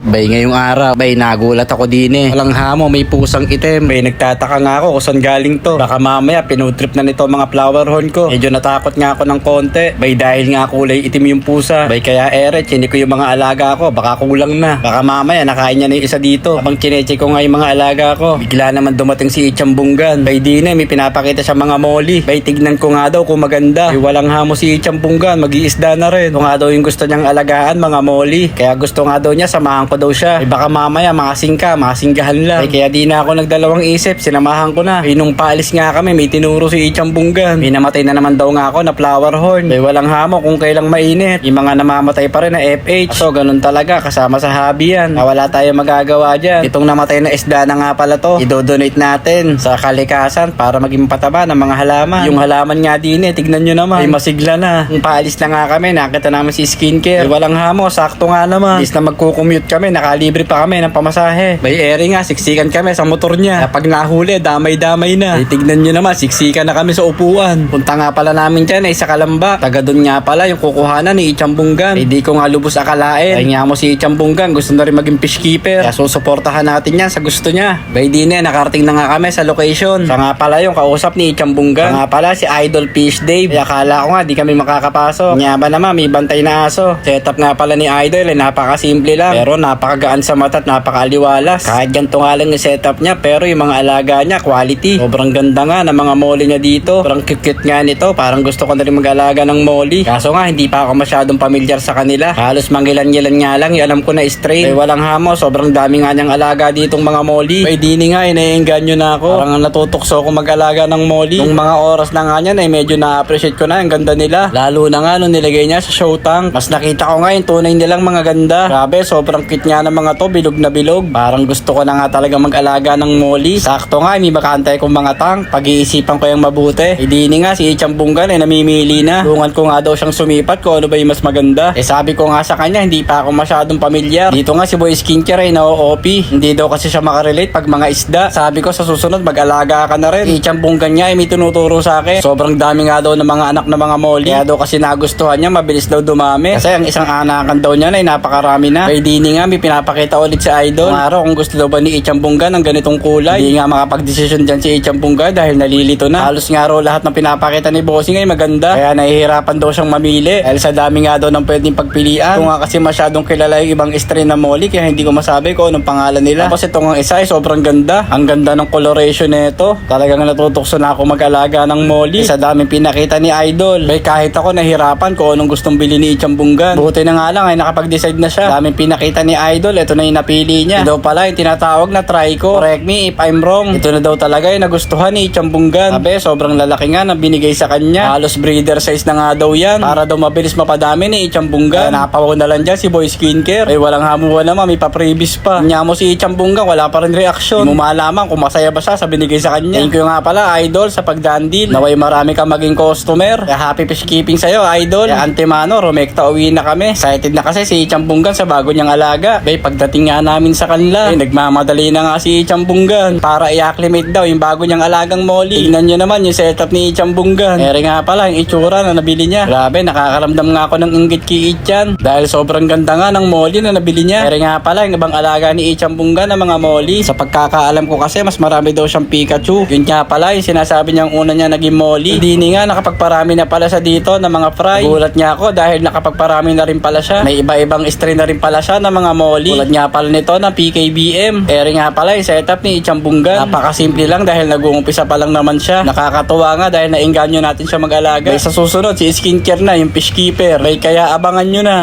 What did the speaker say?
Bay, ngayong araw, bay, nagulat ako din eh. Walang hamo, may pusang itim. Bay, nagtataka nga ako kung saan galing to. Baka mamaya, pinutrip na nito mga flower horn ko. Medyo natakot nga ako ng konti. Bay, dahil nga kulay itim yung pusa. Bay, kaya hindi ko yung mga alaga ko. Baka kulang na. Baka mamaya, nakain niya na yung isa dito. Habang chineche ko nga yung mga alaga ko, bigla naman dumating si Ichambunggan. Bay, din eh, may pinapakita siya mga molly. Bay, tignan ko nga daw kung maganda. Bay, walang hamo si Ichambunggan, mag-iisda na rin. Ito nga daw yung gusto niyang alagaan, mga molly. Kaya gusto nga daw niya, samahan ko daw siya. Baka mamaya masinggahan lang. Kaya di na ako nagdalawang isip, sinamahan ko na. Nung paalis nga kami, may tinuro si Ichambunggan. May namatay na naman daw nga ako na flower horn. Walang hamo kung kailang mainit. Yung mga namamatay pa rin na FH. So ganun talaga, kasama sa hobby yan. Wala tayong magagawa dyan. Itong namatay na isda na nga pala to, idodonate natin sa kalikasan para maging pataba ng mga halaman. Yung halaman nga din tignan nyo naman, ay masigla na. Kung paalis na nga kami, nakita namin si skincare. Walang hamo, sakto nga naman. Is na magkukommute kami, libre pa kami ng pamasahe. May ere nga, siksikan kami sa motor niya. Kapag nahuli, damay-damay na. Tignan nyo naman, siksikan na kami sa upuan. Punta nga pala namin dyan ay sa Kalamba. Taga doon nga pala yung kukuhanan ni Ichambunggan. Di ko nga lubos akalain. Ay nga mo si Ichambunggan, gusto na rin maging fish keeper. Kaya susuportahan natin yan sa gusto niya. Bay din nakarating na nga kami sa location. Siya nga pala yung kausap ni Ichambunggan. Siya nga pala si Idol Fish Dave. Kaya akala ko nga di kami makakapasok. Nga ba naman, may bantay na aso. Setup nga pala ni Idol ay napakasimple lang. Pero napakagaan sa mata at napakaaliwalas. Kahit ganito nga lang yung setup niya, pero yung mga alaga niya, quality. Sobrang ganda nga ng mga molly niya dito. Sobrang cute nga nito. Parang gusto ko na rin mag-alaga ng molly. Kaso nga, hindi pa ako masyadong familiar sa kanila. Halos manggilan-gilan nga lang. Yung alam ko na strain. Walang hamo. Sobrang dami nga niyang alaga ditong mga molly. Dini nga, naiengganyo na ako. Parang natutokso ako mag-alaga ng molly. Nung mga oras na nga niyan, medyo na-appreciate ko na. Ang ganda nila. Lalo na nga nung nilagay niya sa show tank. Mas nakita ko nga yung tunay nilang mga ganda. Grabe, sobrang cute nga ng mga to. Bilog na bilog. Parang gusto ko na nga talaga mag-alaga ng molly. Sakto nga, may makantay kong mga tank. Pag-iisipan ko yung mabuti. Dini nga, si Ichambunggan namimili na. Tungan ko nga daw siyang sumipat kung ano ba yung mas maganda. Sabi ko nga sa kanya, hindi pa ako masyadong pamilyar. Dito nga si Boy Skincare ay na-OP. Hindi daw kasi siya makarelate pag mga isda. Sabi ko sa susunod, mag-alaga ka na rin. Si Ichambunggan niya ay may tinuturo sa akin. Sobrang dami nga daw ng mga anak na mga molly. Kaya daw kasi nagustuhan niya, mabilis daw dumami. Kasi ang isang anakan daw niya ay napakarami na. Dini nga, may pinapakita ulit si Idol. Kung araw kung gusto daw ba ni Ichambunggan ng ganitong kulay. Hindi nga makapag-desisyon dyan si Ichambunggan dahil nalilito na. Halos nga raw lahat ng pinapakita ni Bossing ay maganda. Kaya nahihirapan daw siyang mamili. Dahil sa dami nga daw ng pwedeng pagpilian. Kung nga kasi masyadong kilala yung ibang strain na molly kaya hindi ko masabi kung anong pangalan nila. Tapos itong isa ay sobrang ganda. Ang ganda ng coloration nito. Talagang natutokso na ako mag-alaga ng molly. Sa daming pinakita ni Idol. Kahit ako nahirapan kung anong gustong bili ni Ichambunggan. Buti na nga lang ay nakapag-decide na siya. Daming pinakita ni Idol. Ito na yung napili niya. Ito daw pala yung tinatawag na Trico. Correct me if I'm wrong. Ito na daw talaga yung nagustuhan ni Ichambunggan. Sabi, sobrang lalaki nga na binigay sa kanya. Halos breeder size na nga daw yan. Para daw mabilis mapadami ni Ichambunggan. Napawaw na lang dyan si Boy Skincare. Walang hamuan naman. May pa-previous pa. Nya mo si Ichambunggan, wala pa rin reaksyon. Hindi mo malaman kung masaya ba siya sa binigay sa kanya. Thank you nga pala, Idol, sa pagdandil. Naway marami kang maging customer. Kaya happy fish keeping sa'yo, Idol. Kaya antemano, rumekta uwi na kami. Excited na kasi si Ichambunggan sa bago niyang alaga. Pagdating nga namin sa kanila, nagmamadali na nga si Ichambunggan para i-acclimate daw yung bago niyang alagang molly. Tignan niyo naman yung setup ni Ichambunggan. Nga pala yung itsura na nabili niya. Grabe, nakakaramdam nga ako ng inggit kay Ichan. Dahil sobrang ganda nga ng molly na nabili niya. Nga pala yung ibang alaga ni Ichambunggan ng mga molly. Sa pagkakaalam ko kasi, mas marami daw siyang Pikachu. Yun nga pala yung sinasabi niyang una niya naging molly. Hindi nga nakapagparami na pala siya dito ng mga fry. Gulat niya ako dahil nakapagparami na rin pala siya. May iba-ibang strain na rin pala siya ng mga molly. Gulat nga pala nito ng PKBM. Nga pala yung setup ni Ichambunggan. Napakasimple lang dahil nag-uumpisa pa lang naman siya. Nakakatuwa nga dahil naengganyo natin siya mag-alaga. Sa susunod, si Skincare na, yung fish keeper. Kaya abangan nyo na.